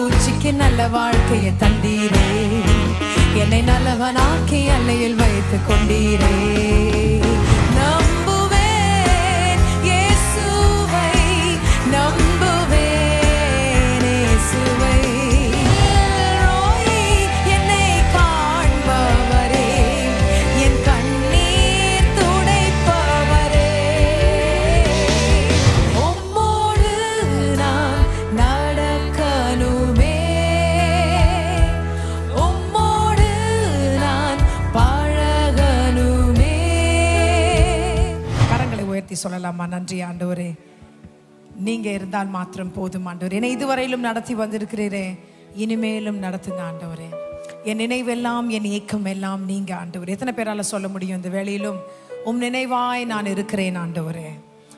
பூச்சிக்கு நல்ல வாழ்க்கையை தந்தீரே, என்னை நல்லவனாக்கி எல்லையில் வைத்துக் கொண்டீரே. நம்புவேன் இயேசுவை, நம்புவேன் இயேசுவை. என்னை காண்பவரே, என் கண்ணீர் துடைப்பவரே. உம்மோடு நான் நடக்கணுமே, உம்மோடு நான் பழகணுமே. கரங்களை உயர்த்தி சொல்லலாமா? நன்றி ஆண்டவரே, நீங்க இருந்தால் மாத்திரம் போதும் ஆண்டவரே. என்னை இதுவரையிலும் நடத்தி வந்திருக்கிறீரே, இனிமேலும் நடத்துங்க ஆண்டவரே. என் நினைவெல்லாம் என் ஏக்கம் எல்லாம் நீங்க ஆண்டவரே. எத்தனை பேரால சொல்ல முடியும் இந்த வேளையிலும் உம் நினைவாய் நான் இருக்கிறேன் ஆண்டவரே,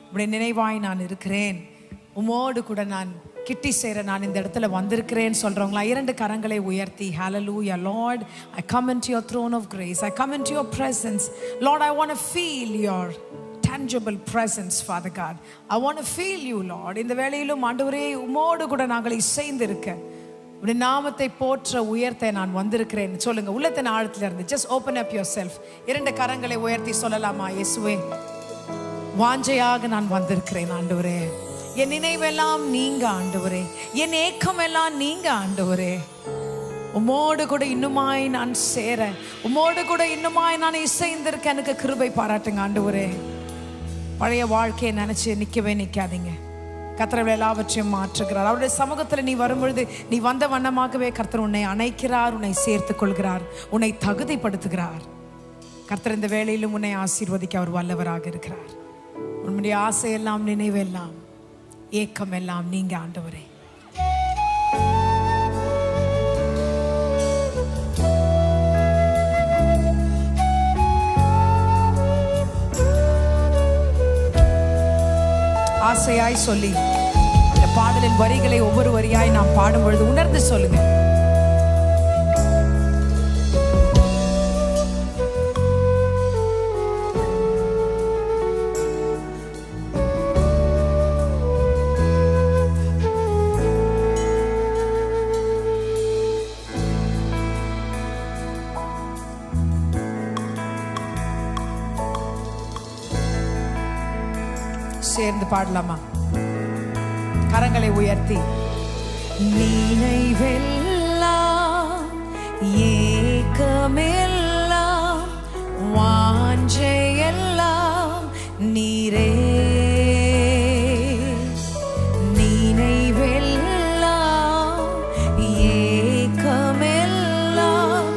உம்முடைய நினைவாய் நான் இருக்கிறேன், உம்மோடு கூட நான் கிட்டி சேர நான் இந்த இடத்துல வந்திருக்கிறேன் சொல்றவங்களா இரண்டு கரங்களை உயர்த்தி ஹalleluya. Lord, I come into your throne of grace, I come into your presence. Lord, I want to feel your tangible presence, Father God. I want to feel you, Lord. இந்த வேளையிலும் ஆண்டவரே உம்மோடு கூட நாங்கள் இசைந்திருக்க உடைய நாமத்தை போற்ற உயர்த்த நான் வந்திருக்கிறேன் சொல்லுங்க உள்ளத்தின் ஆழத்துல இருந்து. just open up yourself. இரண்டு கரங்களை உயர்த்தி சொல்லலாமா? இயேசுவே, வாஞ்சையாக நான் வந்திருக்கிறேன் ஆண்டவரே. என் நினைவெல்லாம் நீங்க ஆண்டவரே, என் ஏக்கம் எல்லாம் நீங்க ஆண்டவரே. உம்மோடு கூட இன்னுமாய் நான் சேர, உம்மோடு கூட இன்னுமாய் நான் இசைந்திருக்க எனக்கு கிருபை பாராட்டுங்க ஆண்டவரே. பழைய வாழ்க்கையை நினைச்சு நிக்கவே நிக்காதீங்க. கர்த்தர் எல்லாவற்றையும் மாற்றுகிறார். அவருடைய சமூகத்தில் நீ வரும்பொழுது நீ வந்த வண்ணமாகவே கர்த்தர் உன்னை அணைக்கிறார், உன்னை சேர்த்துக் கொள்கிறார், உன்னை தகுதிப்படுத்துகிறார். கர்த்தர் இந்த வேளையிலும் உன்னை ஆசீர்வதிக்க அவர் வல்லவராக இருக்கிறார். உன்னுடைய ஆசையெல்லாம் நினைவெல்லாம் ஏக்கம் எல்லாம் நீங்க ஆண்டவரே. ஆசையாய் சொல்லி இந்த பாடலின் வரிகளை ஒவ்வொரு வரியாய் நாம் பாடும் பொழுது உணர்ந்து சொல்லுங்க. சேர்ந்து பாடலாமா? கரங்களை உயர்த்தி. நினைவெல்லாம் ஏக்கமெல்லாம் வாஞ்சையெல்லாம் நீரே, நினைவெல்லாம் ஏக்கமெல்லாம்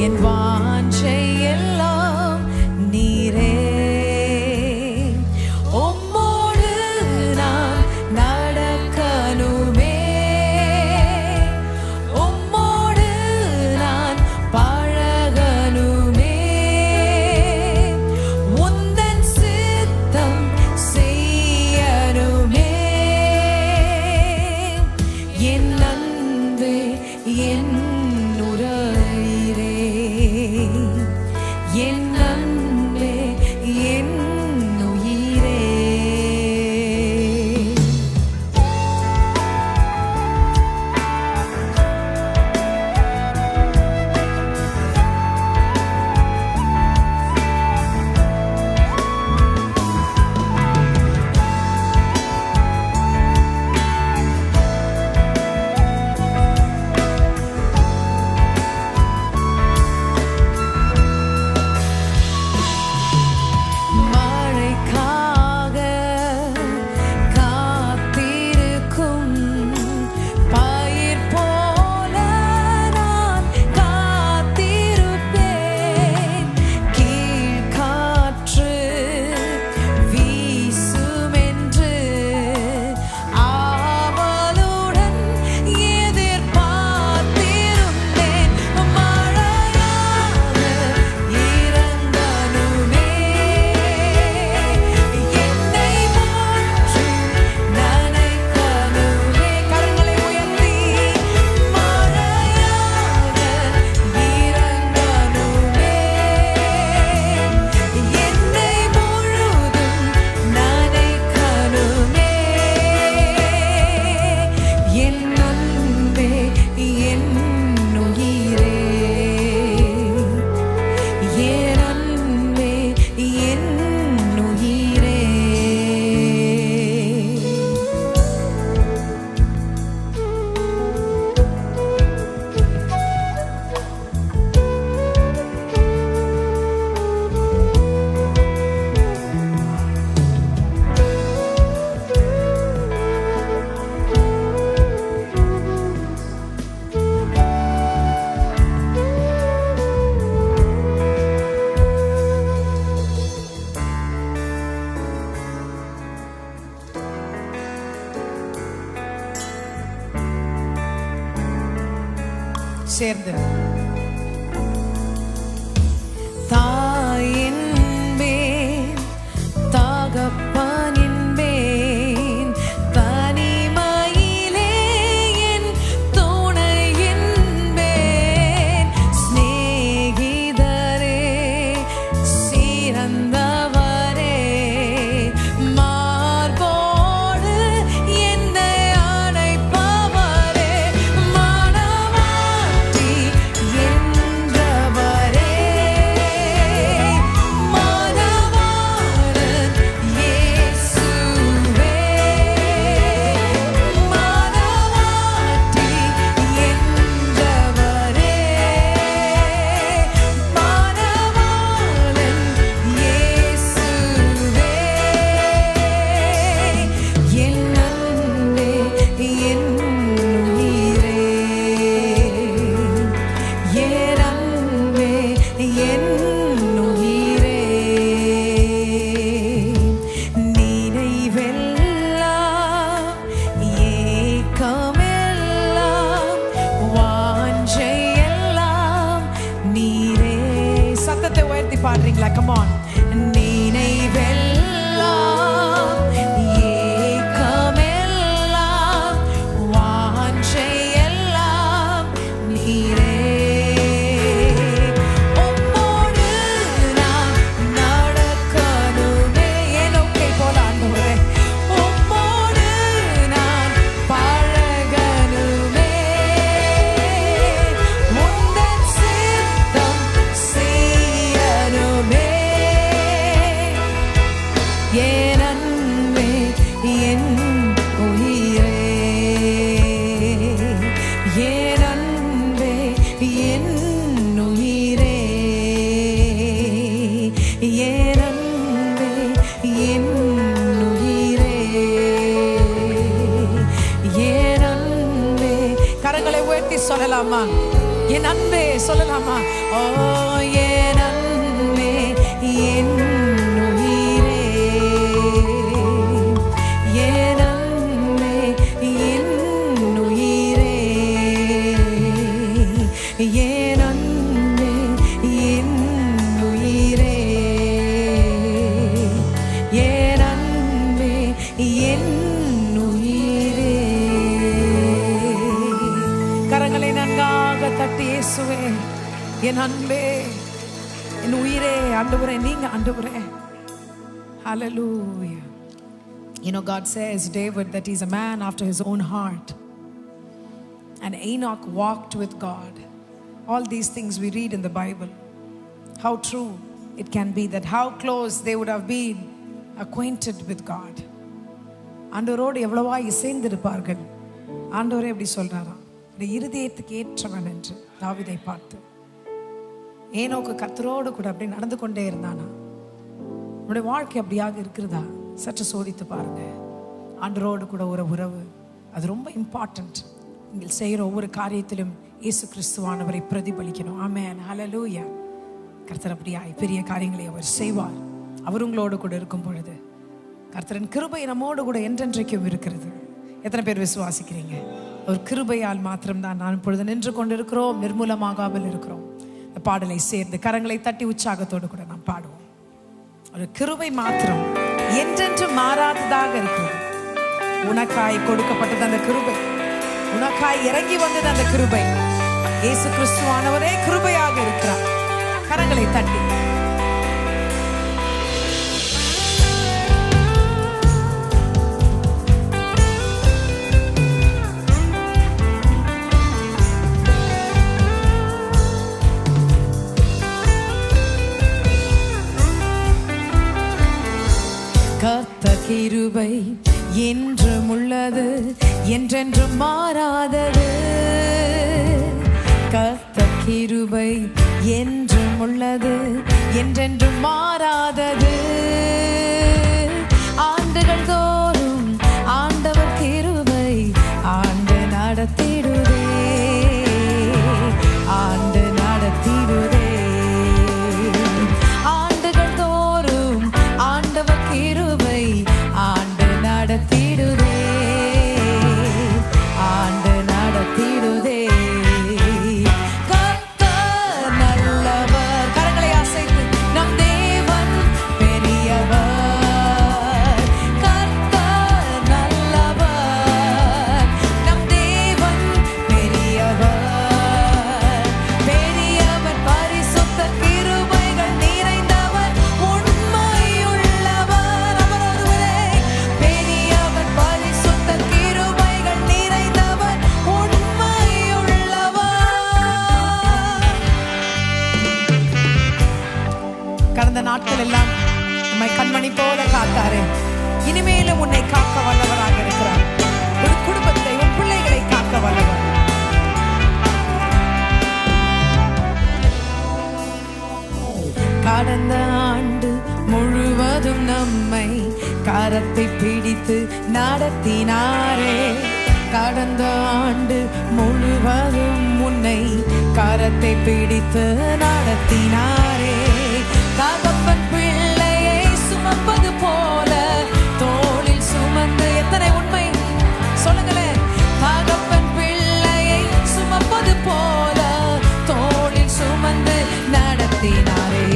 என் வாஞ்சையெல்லாம் நீரே. சேர்ந்து. தாயின் மேல் தகப்பனின் மேல் தனிமையிலே என் துணையின் மேல் சிநேகிதரே சிறந்தவரே மார்போடு என்னை அணைப்பவரே மனவாட்டி என்றவரே மனவாளன் இயேசுவே மனவாட்டி என்றவரே மனவாளன் இயேசுவே என் அன்பே என் உயிரே என் அன்பே என் உயிரே நினைவெல்லாம் ஏக்கமெல்லாம் வாஞ்சையெல்லாம் நீரே. சத்தத்தை உயர்த்தி பாடுறீங்களா? come on. நினைவெல்லாம் ஏக்கமெல்லாம் வாஞ்சையெல்லாம் நீரே. உம்மோடு நான் நடக்கணுமே. ஏனோக்கை போல ஆண்டவரே உம்மோடு நான் பழகணுமே. உந்தன் சித்தம் செய்யணுமே. என் அன்பே என் உயிரே என் அன்பே என் உயிரே என் அன்பே என் உயிரே என் அன்பே. கரங்களை உயர்த்தி சொல்லலாமா? என் அன்பே சொல்லலாமா? ஓ என் அன்பே என் உயிரே என் அன்பே என் உயிரே என் அன்பே என் உயிரே என் அன்பே என் உயிரே. கரங்களை நன்றாக தட்டி இயேசுவே என் அன்பே என் உயிரே ஆண்டவரே நீங்க ஆண்டவரே. Hallelujah. You know, God says David that he's a man after his own heart, and Enoch walked with God. All these things we read in the Bible. How true it can be that how close they would have been acquainted with God. ஆண்டவரோடு எவ்வளவா இசைந்திருப்பார்கள். ஆண்டவரே எப்படி சொல்றாராம்? இருதயத்துக்கு ஏற்றவன் என்று தாவீதை பார்த்து. ஏனோக்கு கர்த்தரோடு கூட அப்படி நடந்து கொண்டே இருந்தானா? உன்னுடைய வாழ்க்கை அப்படியாக இருக்கிறதா? சற்று சோதித்து பாருங்க. ஆண்டவரோடு கூட ஒரு உறவு அது ரொம்ப இம்பார்ட்டன்ட். நீங்கள் செய்கிற ஒவ்வொரு காரியத்திலும் இயேசு கிறிஸ்துவானவரை பிரதிபலிக்கணும். ஆமென். ஹல்லேலூயா. கர்த்தர் அப்படியாய் பெரிய காரியங்களை அவர் செய்வார். அவர் உங்களோடு கூட இருக்கும் பொழுது கர்த்தரின் கிருபை நம்மோடு கூட என்றென்றைக்கும் இருக்கிறது. எத்தனை பேர் விசுவாசிக்கிறீங்க? ஒரு கிருபையால் மாத்திரம்தான் நான் இப்பொழுது நின்று கொண்டிருக்கிறோம், நிர்மூலமாகாமல் இருக்கிறோம். இந்த பாடலை சேர்ந்து கரங்களை தட்டி உற்சாகத்தோடு கூட நாம் பாடுவோம். ஒரு கிருபை மாத்திரம் என்றென்று மாறாததாக இருக்கிறது. உனக்காய் கொடுக்கப்பட்டது அந்த கிருபை, உனக்காய் இறங்கி வந்தது அந்த கிருபை. இயேசு கிறிஸ்துவானவரே கிருபையாக இருக்கிறார். கரங்களை தட்டி கர்த்தர் கிருபை என்றும் உள்ளது, என்றென்றும் மாறாதது. கர்த்தர் கிருபை என்றும் உள்ளது, என்றென்றும் மாறாதது. ஆண்டுகள் தோறும் ஆண்டவர் கிருபை ஆண்டு நடத்திடுதே, ஆண்டு நடத்திடுதே. ஆண்டுகள் தோறும் ஆண்டவர் கிருபை ஆண்டு நடத்திடுதே, ஆண்டு நடத்திடுதே. இனிமேலும் உன்னை காக்க வல்லவராக இருக்கிறார். ஒரு குடும்பத்தை, உன் பிள்ளைகளை காக்க வல்லவர். கடந்த ஆண்டு முழுவதும் நம்மை கரத்தை பிடித்து நடத்தினாரே. கடந்த ஆண்டு முழுவதும் உன்னை கரத்தை பிடித்து நடத்தினாரே. தகப்பன் பிள்ளையை சுமப்பது போல தோளில் சுமந்து, எத்தனை உண்மை சொல்லுங்களேன். தகப்பன் பிள்ளையை சுமப்பது போல தோளில் சுமந்து நடத்தினாரே.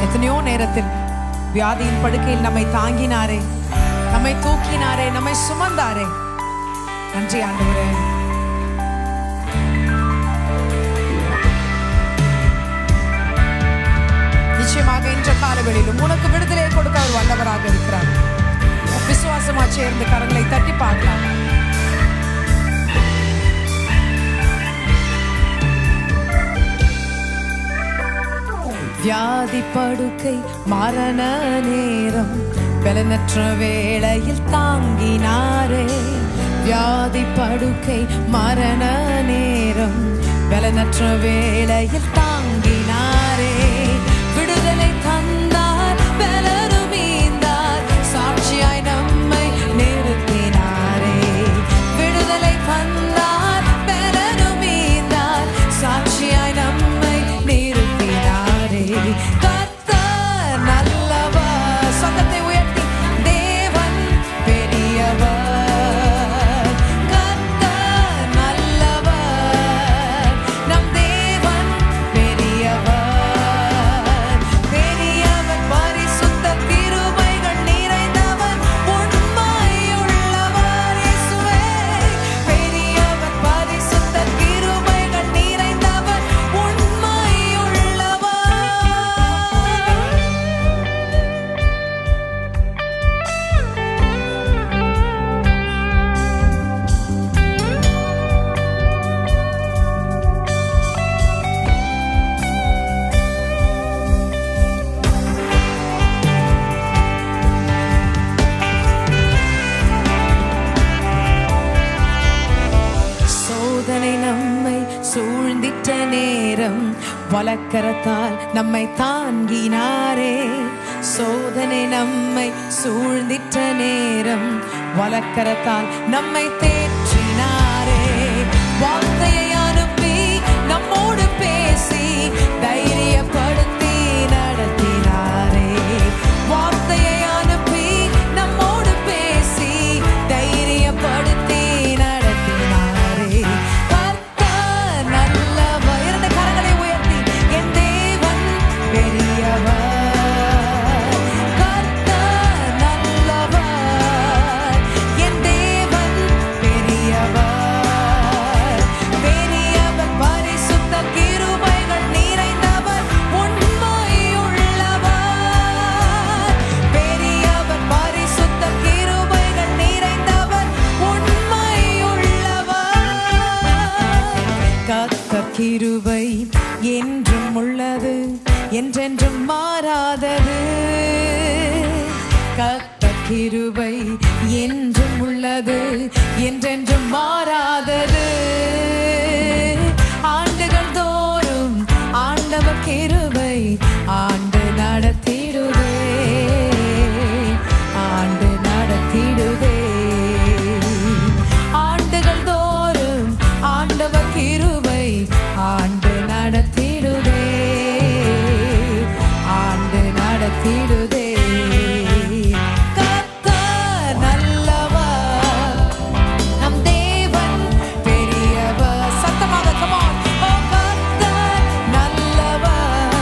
எத்தனையோ நேரத்தில் வியாதியின் படுக்கையில் நம்மை தாங்கினாரே, நம்மை தூக்கினாரே, நம்மை சுமந்தாரே. நன்றி ஆண்டவரே. நிச்சயமாக இன்ற காலவெளியிலும் உனக்கு விடுதலை கொடுக்க அவர் வல்லவராக இருக்கிறார். விசுவாசமா சேர்ந்து கரங்களை தட்டி பார்க்கலாம். வியாதி படுக்கை மரண நேரம் பலனற்ற வேளையில் தாங்கினாரே. வியாதி படுக்கை மரண நேரம் பலனற்ற வேளையில் தாங்கினாரே. விடுதலை தந்தார், பலருமீந்தார், சாட்சியாய் நம்மை நிறுத்தினாரே. விடுதலை தந்தார், பலருமீந்தார், சாட்சியாய் நம்மை நிறுத்தினாரே. கர்த்தர் நல்லவர். சத்தத்தை உயர்த்தி தேவன் பெரியவர். கர்த்தர் நல்லவர், நம் தேவன் பெரியவர். பெரியவர், பரிசுத்த கிருபைகள் நிறைந்தவர், உண்மையுள்ளவர். இயேசுவே பெரியவர், பரிசுத்த கிருபைகள் நிறைந்தவர், உண்மையுள்ளவர். சோதனை நம்மை சூழ்ந்திட்ட நேரம் வலக்கரத்தால் நம்மை தாங்கினாரே. சோதனை நம்மை சூழ்ந்திட்ட நேரம் வலக்கரத்தால் நம்மை தேற்றினாரே. வார்த்தையை அனுப்பி நம்மோடு பேசி தைரியப்படுத்தி நடத்தினாரே. வார்த்தையை அனுப்பி நம்மோடு பேசி தைரியப்படுத்தி நடத்தினாரே. கர்த்தர் நல்லவர். இரண்டு கரங்களை உயர்த்தி என் தேவன் பெரியவர். கர்த்தர் நல்லவர், என் தேவன் பெரியவர். பெரியவர், பரிசுத்த கிருபைகள் நிறைந்தவர், உண்மையுள்ளவர். பெரியவர், பரிசுத்த கிருபைகள் நிறைந்தவர், உண்மையுள்ளவர். கர்த்தர் கிருபை என்றும் உள்ளது, என்றென்றும் மாறாதது. கர்த்தர் கிருபை என்றும் உள்ளது, என்றென்றும் மாறாதது. ஆண்டுகள் தோறும் ஆண்டவர் கிருபை ஆண்டு நடத்திடுதே, ஆண்டு நடத்திடுதே. ஆண்டுகள் தோறும் ஆண்டவர் கிருபை ஆண்டு நடத்திடுதே, ஆண்டு நடத்திடுதே. கர்த்தர் நல்லவர், நம் தேவன் பெரியவர். சத்தமாக come on. ஓ கர்த்தர் நல்லவர்,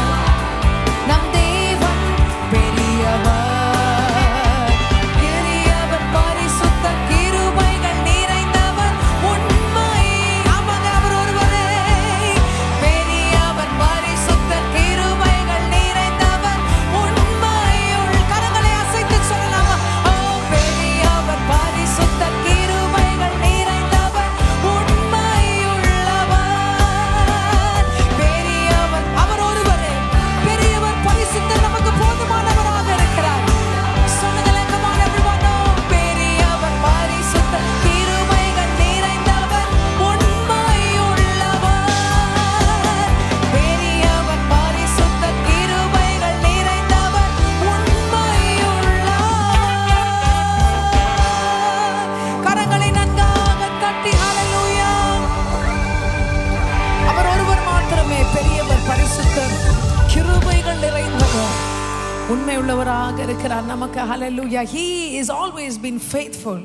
இருக்கிறார் நமக்கு. Hallelujah. He is always been faithful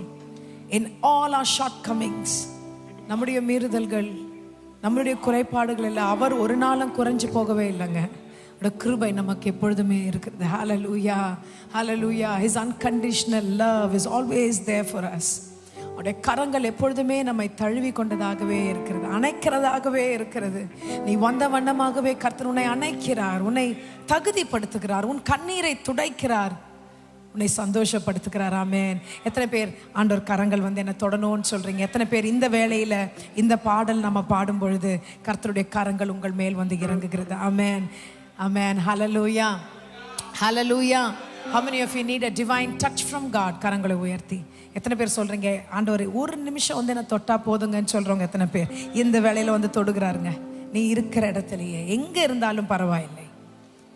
in all our shortcomings. நம்முடைய மீறுதல்கள், நம்முடைய குறைபாடுகள் எல்லாம் அவர் ஒரு நாளும் குறைஞ்சு போகவே இல்லைங்க. அவருடைய கிருபை நமக்கு எப்பொழுதுமே இருக்கிறது. Hallelujah. Hallelujah. His unconditional love is always there for us. அவருடைய கரங்கள் எப்பொழுதுமே நம்மை தழுவி கொண்டதாகவே இருக்கிறது, அணைக்கிறதாகவே இருக்கிறது. நீ வந்த வண்ணமாகவே கர்த்தர் உன்னை அணைக்கிறார், உன்னை தகுதிப்படுத்துகிறார், உன் கண்ணீரை துடைக்கிறார், உன்னை சந்தோஷப்படுத்துகிறார். ஆமென். எத்தனை பேர் ஆண்டவர் கரங்கள் வந்து என்ன தொடணும்னு சொல்றீங்க? எத்தனை பேர் இந்த வேளையில இந்த பாடல் நம்ம பாடும் பொழுது கர்த்தருடைய கரங்கள் உங்கள் மேல் வந்து இறங்குகிறது? ஆமென். ஆமென். ஹல்லேலூயா. ஹல்லேலூயா. How many of you need a divine touch from God? கரங்களை உயர்த்தி எத்தனை பேர் சொல்றீங்க, ஆண்டவரே ஒரு நிமிஷம் வந்து என்ன தொட்டா போதுங்கன்னு சொல்றவங்க எத்தனை பேர் இந்த வேளையில வந்து தொடுகிறாருங்க? நீ இருக்கிற இடத்துலயே எங்க இருந்தாலும் பரவாயில்லை.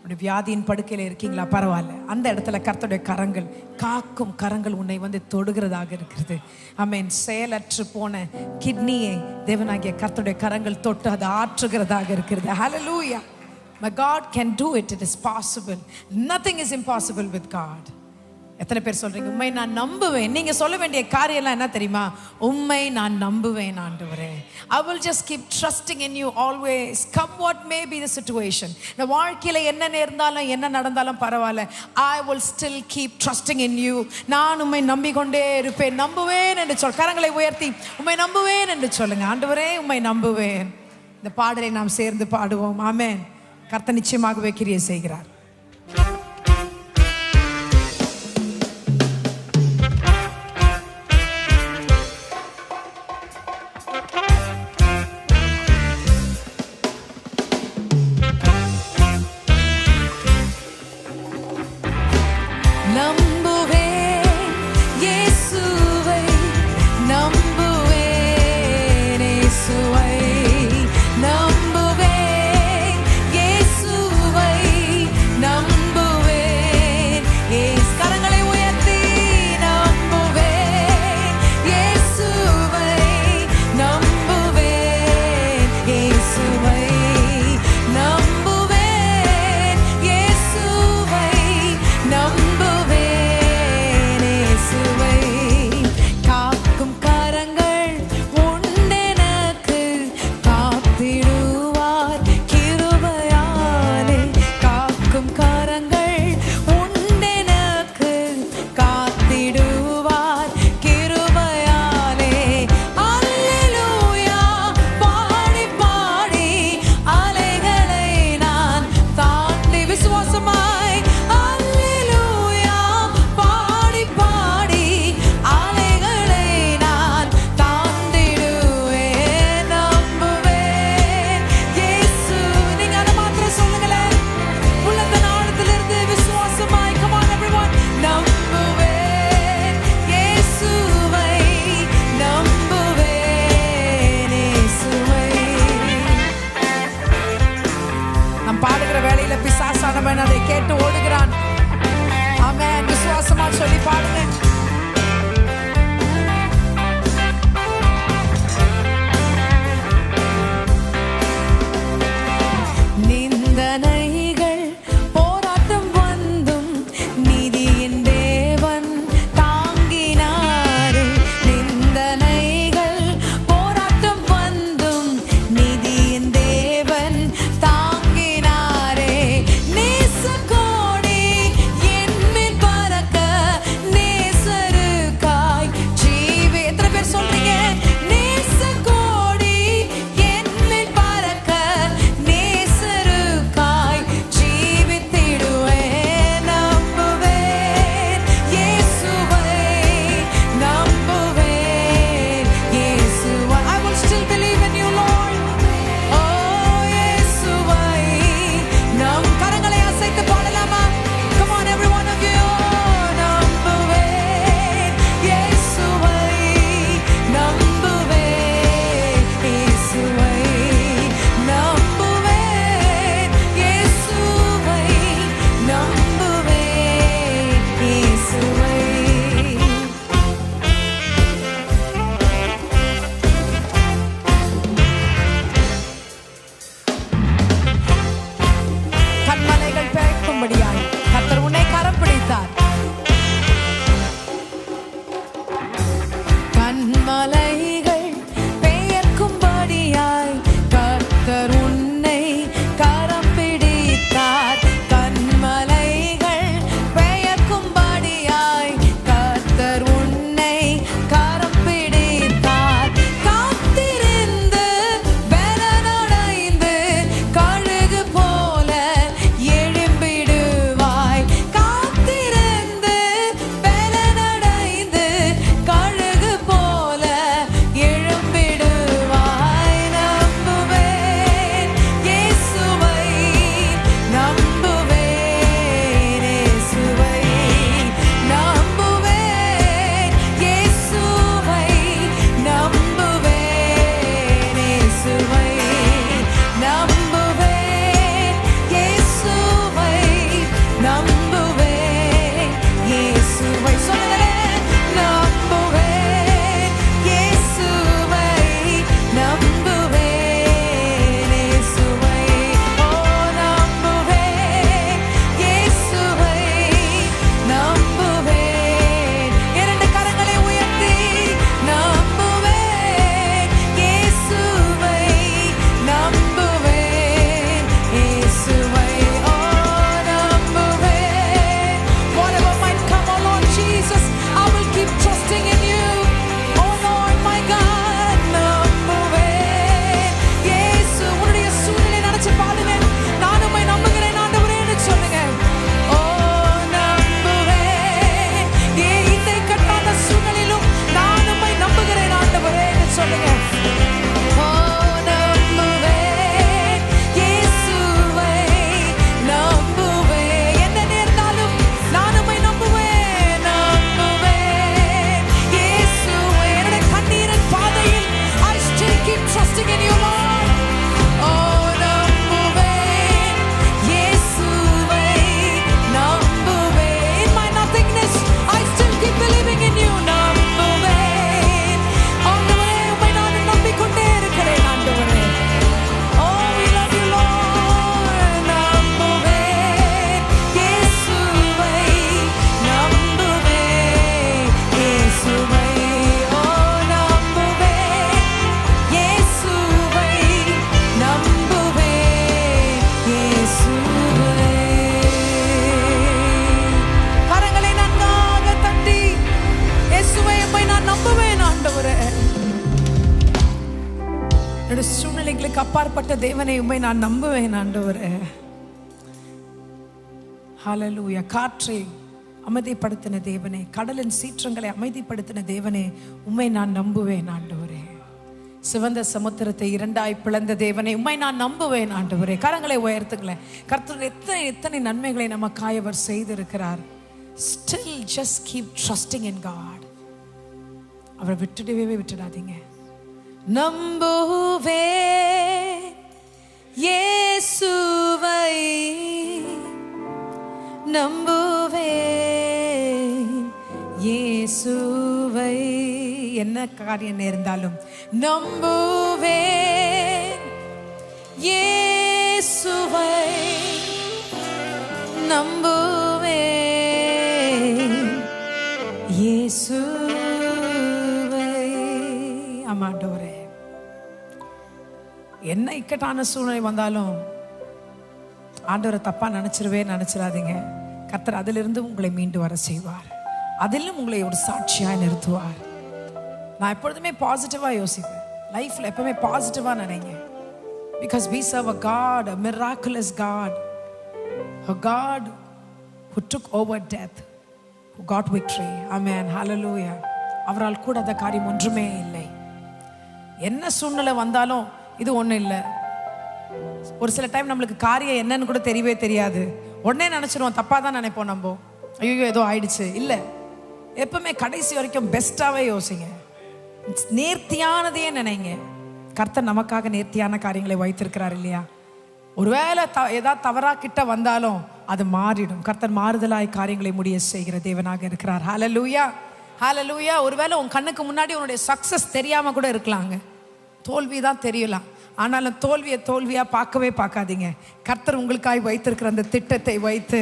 உடைய வியாதியின் படுக்கையில இருக்கீங்களா? பரவாயில்ல. அந்த இடத்துல கர்த்தருடைய கரங்கள், காக்கும் கரங்கள் உன்னை வந்து தொடுகிறதாக இருக்கிறது. ஆமென். செயலற்று போன கிட்னியை தேவனாகிய கர்த்தருடைய கரங்கள் தொட்டு அதை ஆற்றுகிறதாக இருக்கிறது. ஹல்லேலூயா. But God can do it. It is possible. Nothing is impossible with God. எத்தனை பேர் சொல்றீங்க, உம்மை நான் நம்புவேன்? நீங்க சொல்ல வேண்டிய காரியம்லாம் என்ன தெரியுமா? உம்மை நான் நம்புவேன் ஆண்டவரே. I will just keep trusting in you always, come what may be the situation. இந்த வாழ்க்கையில என்ன நேர்ந்தாலும் என்ன நடந்தாலும் பரவாயில்ல, I will still keep trusting in you. நான் உம்மை நம்பிக்கொண்டே இருப்பேன். நம்புவேன் என்று சொல். கரங்களை உயர்த்தி உம்மை நம்புவேன் என்று சொல்லுங்க. ஆண்டவரே உம்மை நம்புவேன். இந்த பாடலை நாம் சேர்ந்து பாடுவோம். ஆமென். கர்த்தர் நிச்சயமாகவே கிரியை செய்கிறார். நம்புவேன் வார்த்தைகளுக்கு அப்பாற்பட்ட தேவனை உம்மை நான் நம்புவேன் ஆண்டவரே. ஹல்லேலூயா. காற்றை அமைதிப்படுத்தின தேவனே, கடலின் சீற்றங்களை அமைதிப்படுத்தின தேவனே, உம்மை நான் நம்புவேன் ஆண்டவரே. சிவந்த சமுத்திரத்தை இரண்டாய் பிளந்த தேவனே, உம்மை நான் நம்புவேன் ஆண்டவரே. கரங்களை உயர்த்துங்களேன். கர்த்தர் எத்தனை எத்தனை நன்மைகளை நமக்காய் அவர் செய்திருக்கிறார். Still just keep trusting in God. அவரை விட்டுடாதீங்க. நம்புவே இயேசுவை, நம்புவே இயேசுவை. என்ன காரியம் நேர்ந்தாலும் நம்புவே இயேசுவை, நம்புவே இயேசுவை. ஆமாண்டவரே, என்ன இக்கட்டான சூழ்நிலை வந்தாலும் ஆண்டவரை தப்பா நினைச்சிடாதீங்க. கர்த்தர் அதிலிருந்து உங்களை மீண்டு வர செய்வார். அதிலும் உங்களை ஒரு சாட்சியாய் நிறுத்துவார். நான் எப்பொழுதுமே பாசிட்டிவா யோசிப்பேன். லைஃப்ல எப்பவுமே பாசிட்டிவா நினைங்க. Because we serve a God, a miraculous God, a God who took over death, who got victory. Amen. Hallelujah. அவரால் கூட அந்த காரியம் ஒன்றுமே இல்லை. என்ன சூழ்நிலை வந்தாலும் இது ஒன்றும் இல்லை. ஒரு சில டைம் நம்மளுக்கு காரியம் என்னன்னு கூட தெரியவே தெரியாது. உடனே நினைச்சிருவோம், தப்பா தான் நினைப்போம் நம்ம. ஐயோ ஏதோ ஆயிடுச்சு. இல்லை, எப்பவுமே கடைசி வரைக்கும் பெஸ்டாவே யோசிங்க. நேர்த்தியானதையே நினைங்க. கர்த்தர் நமக்காக நேர்த்தியான காரியங்களை வைத்திருக்கிறார் இல்லையா? ஒருவேளை ஏதாவது தவறா கிட்ட வந்தாலும் அது மாறிடும். கர்த்தர் மாறுதலாய் காரியங்களை முடிய செய்கிற தேவனாக இருக்கிறார். ஹல்லேலூயா, ஹல்லேலூயா. ஒருவேளை உன் கண்ணுக்கு முன்னாடி உன்னுடைய சக்சஸ் தெரியாம கூட இருக்கலாங்க. தோல்வி தான் தெரியலாம். ஆனாலும் தோல்வியா பார்க்கவே பார்க்காதீங்க. கர்த்தர் உங்களுக்காய் வைத்திருக்கிற அந்த திட்டத்தை வைத்து,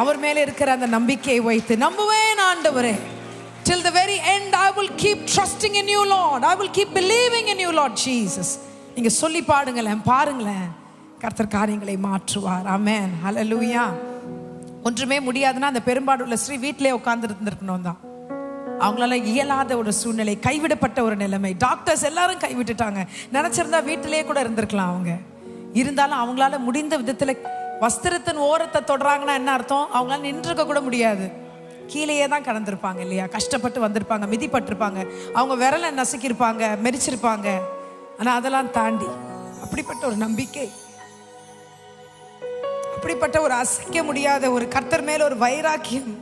அவர் மேலே இருக்கிற அந்த நம்பிக்கையை வைத்து, நம்புவேன் ஆண்டவரே. Till the very end I will keep trusting in you Lord. I will keep believing in you Lord Jesus. நீங்க சொல்லி பாடுங்களேன், பாருங்களேன், கர்த்தர் காரியங்களை மாற்றுவார். ஆமென். ஹல்லேலூயா. ஒன்றுமே முடியாதுன்னா அந்த பெரும்பாடுள்ள ஸ்ரீ வீட்டிலே உட்கார்ந்து இருந்திருக்கணும் தான். அவங்களால இயலாத ஒரு சூழ்நிலை, கைவிடப்பட்ட ஒரு நிலைமை. டாக்டர்ஸ் எல்லாரும் கைவிட்டுட்டாங்க. நினைச்சிருந்தா வீட்டிலேயே கூட இருந்திருக்கலாம் அவங்க. இருந்தாலும் அவங்களால முடிந்த விதத்துல வஸ்திரத்தின் ஓரத்தை தொடுறாங்கன்னா என்ன அர்த்தம்? அவங்களால நின்றுக்க கூட முடியாது. கீழேயே தான் கடந்திருப்பாங்க இல்லையா? கஷ்டப்பட்டு வந்திருப்பாங்க, மிதிப்பட்டிருப்பாங்க, அவங்க விரலை நசுக்கியிருப்பாங்க, மெரிச்சிருப்பாங்க. ஆனா அதெல்லாம் தாண்டி அப்படிப்பட்ட ஒரு நம்பிக்கை, அப்படிப்பட்ட ஒரு அசைக்க முடியாத ஒரு கர்த்தர் மேல ஒரு வைராக்கியம்,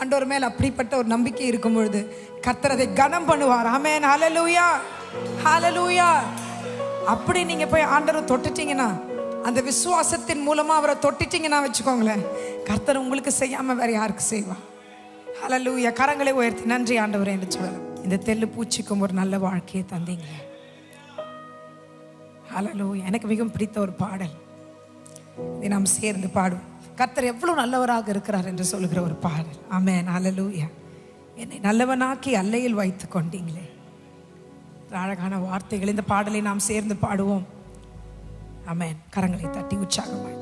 ஆண்டவர் மேல் அப்படிப்பட்ட ஒரு நம்பிக்கை இருக்கும் பொழுது கர்த்தர் அதை கனம் பண்ணுவார். ஆமென். ஹல்லேலூயா, ஹல்லேலூயா. அப்படி நீங்க போய் ஆண்டவரை தொட்டுட்டீங்கன்னா, அந்த விசுவாசத்தின் மூலமா அவரை தொட்டுட்டீங்கன்னா வச்சுக்கோங்களேன், கர்த்தர் உங்களுக்கு செய்யாம வேற யாருக்கு செய்வா? ஹல்லேலூயா. கரங்களை உயர்த்தி நன்றி ஆண்டவரே என்று சொல்லலாம். இந்த தெள்ளு பூச்சிக்கும் ஒரு நல்ல வாழ்க்கையை தந்தீங்களே. ஹல்லேலூயா. எனக்கு மிகவும் பிடித்த ஒரு பாடல், இதை நாம் சேர்ந்து பாடுவோம். கர்த்தர் எவ்வளவு நல்லவராக இருக்கிறார் என்று சொல்லுகிற ஒரு பாடல். ஆமென். ஹல்லேலூயா. என்னை நல்லவனாக்கி அல்லையில் வைத்து கொண்டீங்களே. அழகான வார்த்தைகள். இந்த பாடலை நாம் சேர்ந்து பாடுவோம். ஆமென். கரங்களை தட்டி உற்சாகமாய்.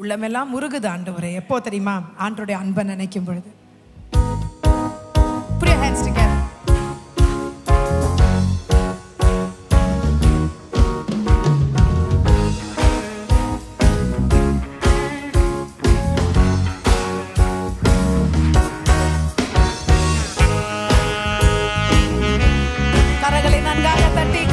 உள்ளமெல்லாம் முருகுது ஆண்டவரே. எப்போ தெரியுமா? ஆண்டவருடைய அன்பை நினைக்கும் பொழுது. Put your hands together. கரங்களை நன்றாக தட்டி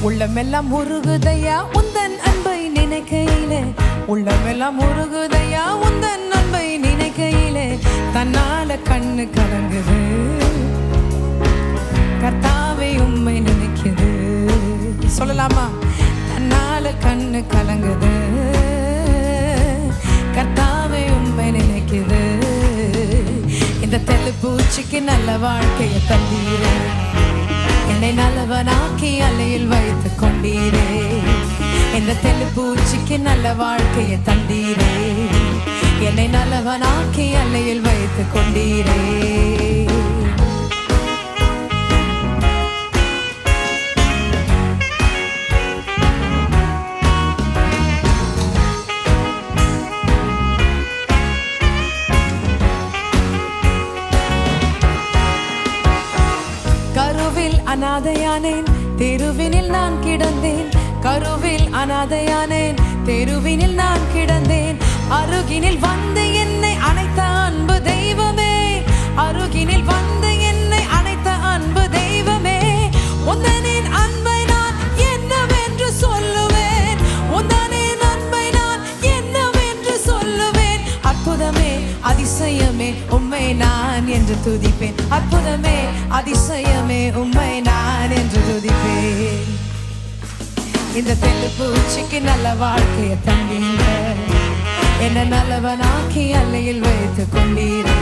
உள்ளமெல்லாம் முருகுதையா உந்தன் அன்பை நினைக்கையிலே, உள்ளமெல்லாம் முருகுதையா உந்தன் அன்பை நினைக்கையிலே, தன்னால கண்ணு கலங்குது கர்த்தாவே உம்மை நினைக்குது. சொல்லலாமா? தன்னால கண்ணு கலங்குது கர்த்தாவே உம்மை நினைக்குது. இந்த தெள்ளு பூச்சிக்கு நல்ல வாழ்க்கையை தந்தீரே, என்னை நல்லவனாக்கி அலையில் வைத்து கொண்டீரே. இந்த தெள்ளு பூச்சிக்கு நல்ல வாழ்க்கையை தந்தீரே, என்னை நல்லவனாக்கி அலையில் வைத்து கொண்டீரே. கருவில் அனாதையானேன், தெருவினில் நான் கிடந்தேன். கருவில் அனாதையானேன், தெருவினில் நான் கிடந்தேன். அருகினில் வந்து என்னை அணைத்த அன்பு தெய்வமே, அருகினில் வந்து என்னை அணைத்த அன்பு தெய்வமே. உந்தனின் அன்பை நான் என்னவென்று சொல்லுவேன், உந்தனின் அன்பை நான் என்னவென்று சொல்லுவேன். அற்புதமே அதிசயமே உம்மை நான் என்று துதிப்பேன், அற்புதமே அதிசயமே உம்மை நான் என்று துதிப்பேன். இந்த தெள்ளுப்பூச்சிக்கு நல்ல வாழ்க்கையை தந்தீங்க, என்ன நல்லவனாக்கி அல்லையில் வைத்து கொண்டீரே.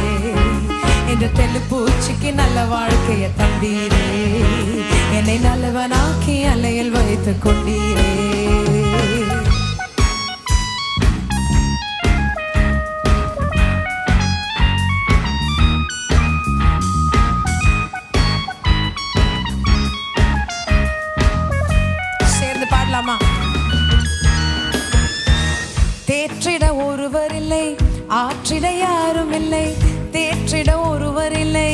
இந்த தெள்ளுப்பூச்சிக்கு நல்ல வாழ்க்கையை தந்தீரே, என்னை நல்லவனாக்கி அல்லையில் வைத்து கொண்டீரே. தேற்றிட ஒருவர் இல்லை, ஆற்றிட யாரும் இல்லை. தேற்றிட ஒருவர் இல்லை,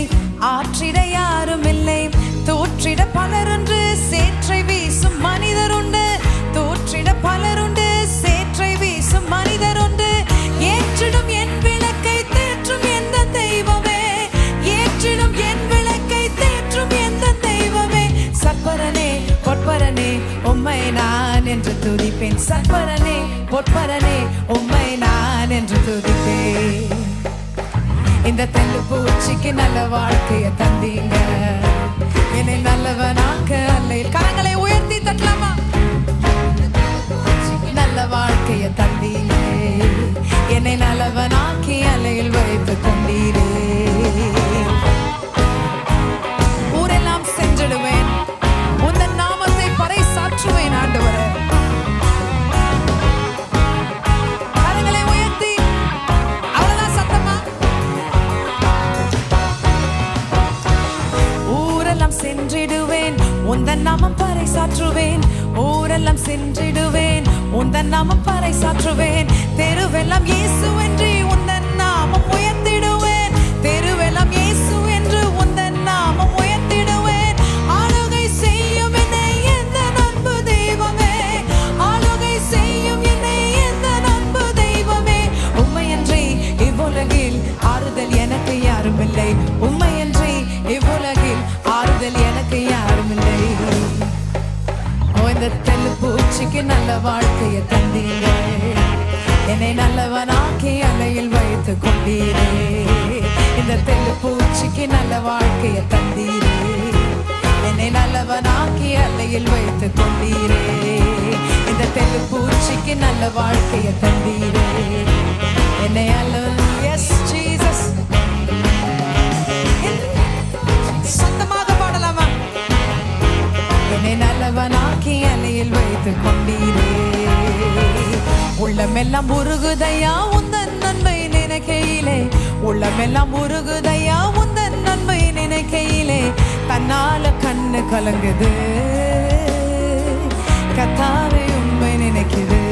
ஆற்றிட யாரும் இல்லை. தோற்றிட பலருண்டு, சேற்றை வீசும் மனிதர் உண்டு. தோற்றிட பலருண்டு, சேற்றை வீசும் மனிதர் உண்டு. ஏற்றிடும் என் விளக்கை தேற்றும் எந்த தெய்வமே, ஏற்றிடும் என் விளக்கை தேற்றும் எந்த தெய்வமே. சற்பரனே பொற்பரனே உம்மை நான் என்று துதிப்பேன், சற்பரனே பொற்பரனே உம்மை நான் என்று துதிப்பேன். இந்த தெள்ளுப்பூச்சிக்கு நல்ல வாழ்க்கையை தந்தீங்க, என்னை நல்லவனாக்க அல்லையில். கரங்களை உயர்த்தி தட்டலாமா? நல்ல வாழ்க்கையை தந்தீங்க, என்னை நல்லவனாக்கி அல்லையில் வைத்து கொண்டீரே. ஊரெல்லாம் சென்றிடுவேன், உந்தன் நாமத்தை பறைசாற்றுவேன் ஆண்டவரே. கரங்களை உயர்த்தி அவ்வளவுதான் சத்தமா? ஊரெல்லாம் சென்றிடுவேன், உந்தன் நாமம் பறைசாற்றுவேன். ஊரெல்லாம் சென்றிடுவேன், உந்தன் நாமம் பறைசாற்றுவேன். தெருவெல்லாம் இயேசு என்று உந்தன் நாமம் உயர்த்திடுவேன். தெருவெல்லாம் இயேசு என்று உந்தன் நாமம் உயர்த்திடுவேன். ஆளுகை செய்யும் என்னை எந்த அன்பு தெய்வமே, ஆளுகை செய்யும் என்னை எந்த அன்பு தெய்வமே. உம்மையன்றி இவ்வுலகில் ஆறுதல் எனக்கு யாரும் இல்லை, உம்மையன்றி இவ்வுலகில் ஆறுதல் எனக்கு யாரும் இல்லை. இந்த தெள்ளுப்பூச்சிக்கு நல்ல வாழ்க்கையை தந்தீங்க, என்னை நல்லவனாக்கி அலையில் வைத்து கொண்டீரே. இந்த தெள்ளுப்பூச்சிக்கு நல்ல வாழ்க்கையை தந்தீரே, என்னை நல்லவனாக்கி அலையில் வைத்து கொண்டீரே. இந்த தெள்ளுப்பூச்சிக்கு நல்ல வாழ்க்கையை தந்தீரே, என்னை எஸ் ஜீசஸ். சத்தமாக பாடலாமா? என்னை நல்லவனாக்கி அலையில் வைத்து கொண்டீரே. உள்ளமெல்லாம் உருகுதையா உந்தன் நன்மை நினைக்கையிலே, உள்ளமெல்லாம் உருகுதையா உந்தன் நன்மை நினைக்கையிலே. தன்னால கண்ணு கலங்குது, கர்த்தாவே உம்மை நினைக்குது.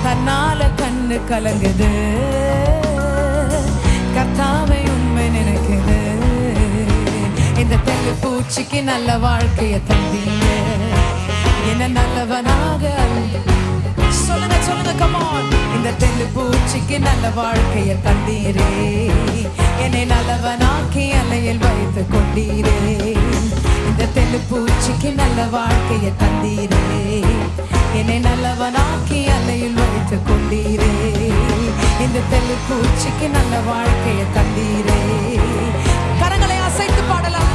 தன்னால கண்ணு கலங்குது, கர்த்தாவே உம்மை நினைக்குது. இந்த தெள்ளுப்பூச்சிக்கு நல்ல வாழ்க்கையை தந்தீங்க, என்ன நல்லவனாக. சொல்லுங்க சொல்லுங்க come on. இந்த தெள்ளுப்பூச்சிக்கு நல்ல வாழ்க்கையை தந்தீரே, என்னை நல்லவனாக்கி அலையில் வைத்து கொண்டீரே. இந்த தெள்ளுப்பூச்சிக்கு நல்ல வாழ்க்கையை தந்தீரே, என்னை நல்லவனாக்கி அலையில் வைத்து கொண்டீரே. இந்த தெள்ளுப்பூச்சிக்கு நல்ல வாழ்க்கையை தந்தீரே. கரங்களை அசைத்து பாடலாம்.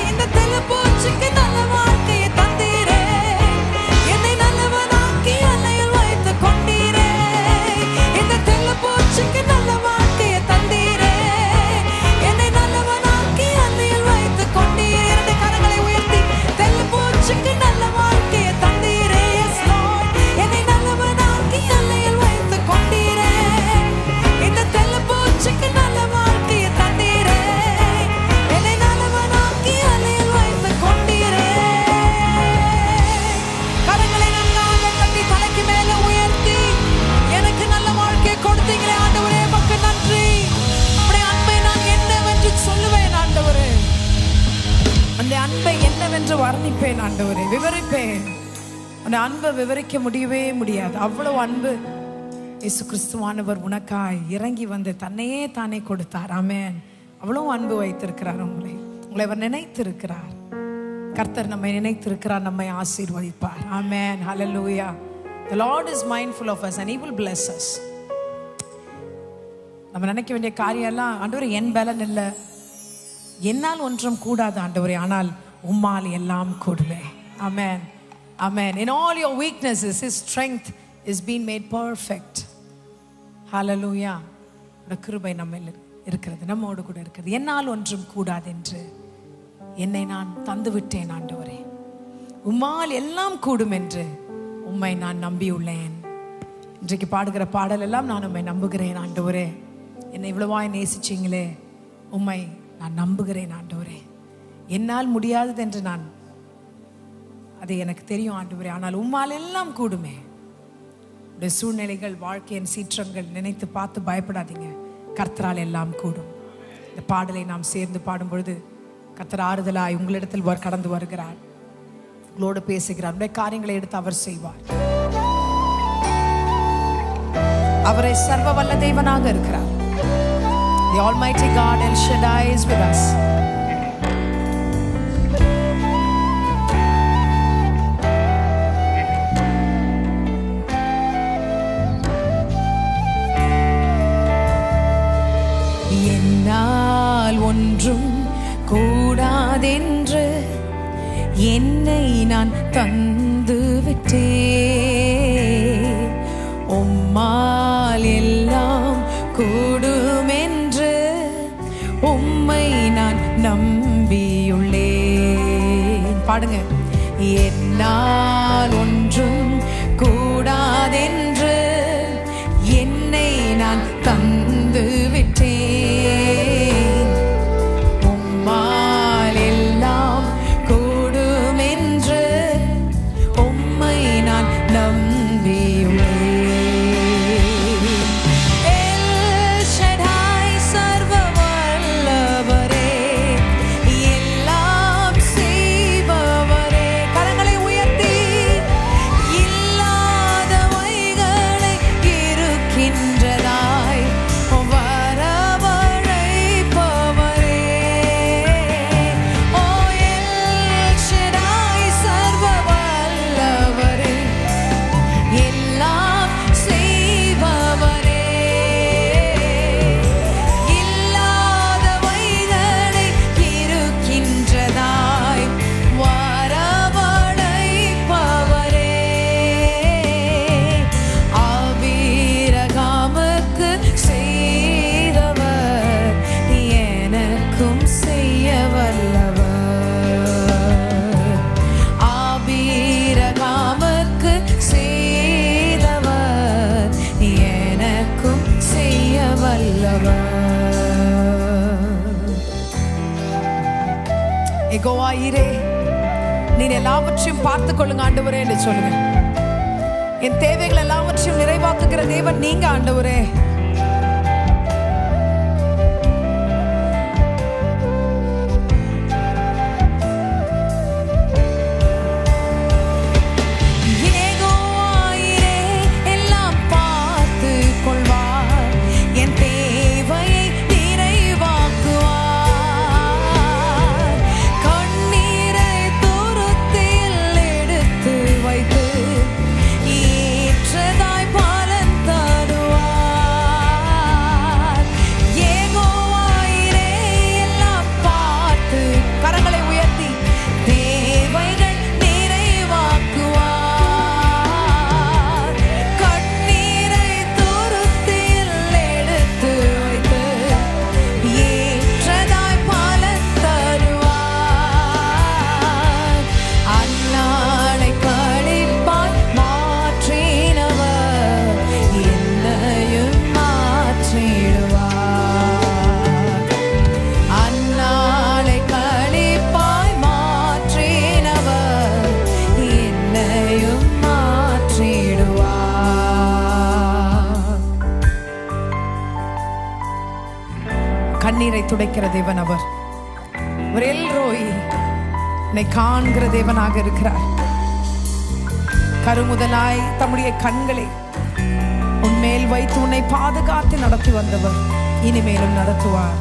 இந்த தெள்ளுப்பூச்சிக்கு நல்ல வாழ்க்கையை தந்தீரே, என்னை நல்லவனாக்கி அலையில் வைத்து கொண்டீரே. இந்த தெள்ளுப்பூச்சிக்கு நல்ல வாழ்க்கையை தந்தீரே, என்னை நல்லவனாக்கி அலையில் வைத்து கொண்டீரே. இரண்டு கரங்களை உயர்த்தி தெள்ளுப்பூச்சிக்கு நல்ல வாழ்க்கையை தந்தீரே. எஸ் லார்ட், என்னை நல்லவனாக்கி அலையில் வைத்து கொண்டீரே. இந்த தெள்ளுப்பூச்சிக்கு நல்ல வாழ்க்கையை தந்தீரே. என்று வர்ணிப்பேன் ஆண்டவரே, விவரிப்பேன். அந்த அன்பை விவரிக்க முடியவே முடியாது. அவ்வளவு அன்பு இயேசு கிறிஸ்துவானவர் உனக்காய் இறங்கி வந்து தன்னையே தானே கொடுத்தார். ஆமென். அவ்வளவு அன்பு வைத்திருக்கிறார் உங்களை அவர் நினைத்திருக்கிறார். கர்த்தர் நம்மை நினைத்திருக்கிறார், நம்மை ஆசீர்வதிப்பார். ஆமென். ஹல்லேலூயா. The Lord is mindful of us and he will bless us. நம்ம நினைக்க வேண்டிய காரியம் எல்லாம், ஆண்டவரே என் பலன் இல்லை, என்னால் ஒன்றும் கூடாது ஆண்டவரே, ஆனால் உம்மால் எல்லாம் கூடுமே. ஆமென். Amen. In all your weaknesses, His strength is being made perfect. Hallelujah. கிருபை நம்மில் இருக்கிறது, நம்மோடு கூட இருக்கிறது. என்னால் ஒன்றும் கூடாது என்று என்னை நான் தந்து விட்டேன் ஆண்டவரே. உம்மால் எல்லாம் கூடும் என்று உம்மை நான் நம்பியுள்ளேன். இன்றைக்கு பாடுகிற பாடல் எல்லாம் நான் உம்மை நம்புகிறேன் ஆண்டவரே. என்னை இவ்வளவாய் நேசிச்சிங்களே, உம்மை நான் நம்புகிறேன் ஆண்டவரே. என்னால் முடியாதது என்று நான் அது எனக்கு தெரியும் ஆண்டவரே, ஆனால் உம்மால் எல்லாம் கூடுமே. உடைய சூழ்நிலைகள், வாழ்க்கையின் சீற்றங்கள் நினைத்து பார்த்து பயப்படாதீங்க. கர்த்தரால் எல்லாம் கூடும். இந்த பாடலை நாம் சேர்ந்து பாடும் பொழுது கர்த்தர் ஆறுதலாய் உங்களிடத்தில் கடந்து வருகிறார், உங்களோடு பேசுகிறார். உடைய காரியங்களை எடுத்து அவர் செய்வார். அவரை சர்வ வல்ல தேவனாக இருக்கிறார். The Almighty God El Shaddai is with us. என்னால் ஒன்றும் கூடாதென்று என்னை நான் தந்து விட்டேன். உம்மால் எல்லாம் கூடுமென்று உம்மை நான் நம்பியுள்ளேன். பாடுங்க. என்னால் ஒன்றும் கூடாதென்று என்னை நான் தந்து விட்டேன். உம்மால் எல்லாம் கூடுமென்று உம்மை நான் நம்பியுள்ளேன். யெகோவாயிரே, நீர் எல்லாவற்றையும் பார்த்துக் கொள்ளுங்க ஆண்டவரே என்று சொல்லுங்க. என் தேவைகள் எல்லாவற்றையும் நிறைவாக்குகிற தேவன் நீங்க ஆண்டவரே. கண்ணீரை துடைக்கிற தேவன் அவர். எல் ரோய், உன்னை காண்கிற தேவனாக இருக்கிறார். கருமுதலாய் தம்முடைய கண்களை உன்மேல் வைத்து உன்னை பாதுகாத்து நடத்தி வந்தவர் இனிமேலும் நடத்துவார்.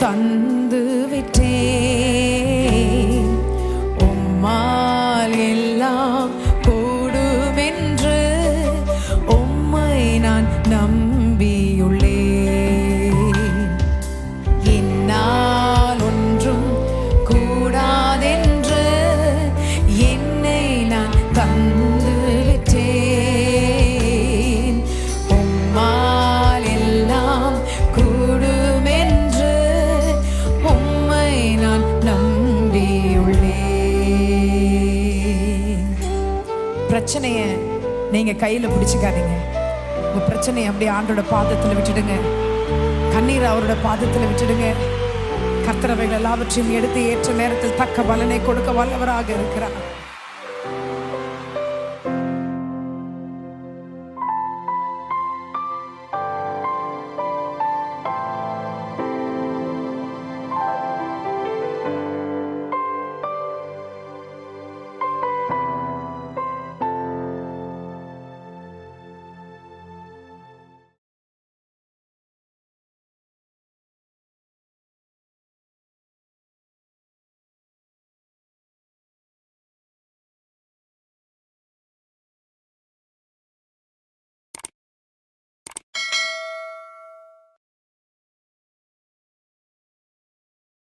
தந்து விட்டேன், உம்மால் எல்லாம் கூடுமென்று உம்மை நான் நம்பியுள்ளேன். என்னால் ஒன்றும் கூடாதென்று என்னை நான் தந்து விட்டேன், உம்மால் எல்லாம் கூடுமென்று நான் நம்பியுள்ளேன். பிரச்சனைய நீங்க கையில பிடிச்சுக்காதீங்க. உங்க பிரச்சனையை அப்படியே ஆண்டோட பாதத்துல விட்டுடுங்க. கண்ணீரை அவரோட பாதத்துல விட்டுடுங்க. கர்த்தர் அவைகள் எல்லாவற்றையும் எடுத்து ஏற்ற நேரத்தில் தக்க பலனை கொடுக்க வல்லவராக இருக்கிறார்.